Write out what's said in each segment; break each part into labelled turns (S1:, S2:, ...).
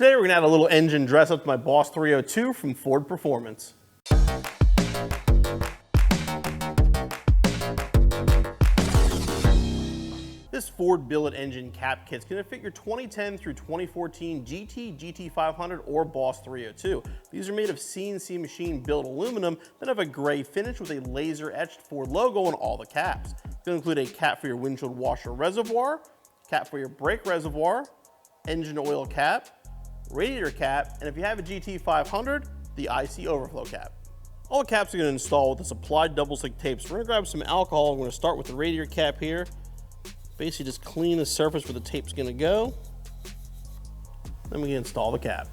S1: Today we're gonna add a little engine dress up to my Boss 302 from Ford Performance. This Ford Billet engine cap kit is going to fit your 2010 through 2014 GT, GT500, or Boss 302. These are made of CNC machine built aluminum that have a gray finish with a laser etched Ford logo on all the caps. It's going to include a cap for your windshield washer reservoir, cap for your brake reservoir, engine oil cap, radiator cap, and if you have a GT500, the IC overflow cap. All the caps are going to install with this applied double stick tape. So we're going to grab some alcohol. I'm going to start with the radiator cap here. Basically just clean the surface where the tape's gonna go. Then we can install the cap.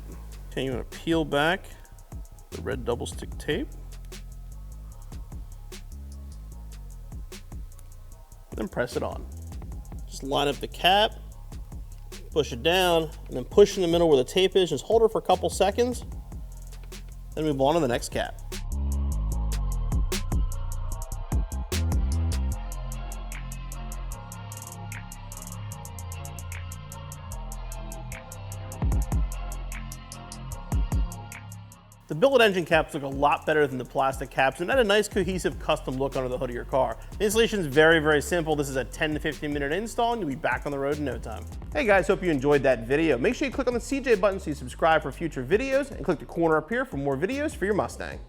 S1: Okay, you wanna peel back the red double stick tape. Then press it on. Just line up the cap, push it down, and then push in the middle where the tape is. Just hold it for a couple seconds, then move on to the next cap. The billet engine caps look a lot better than the plastic caps and add a nice cohesive custom look under the hood of your car. The installation is very, very simple. This is a 10 to 15 minute install and you'll be back on the road in no time. Hey guys, hope you enjoyed that video. Make sure you click on the CJ button so you subscribe for future videos and click the corner up here for more videos for your Mustang.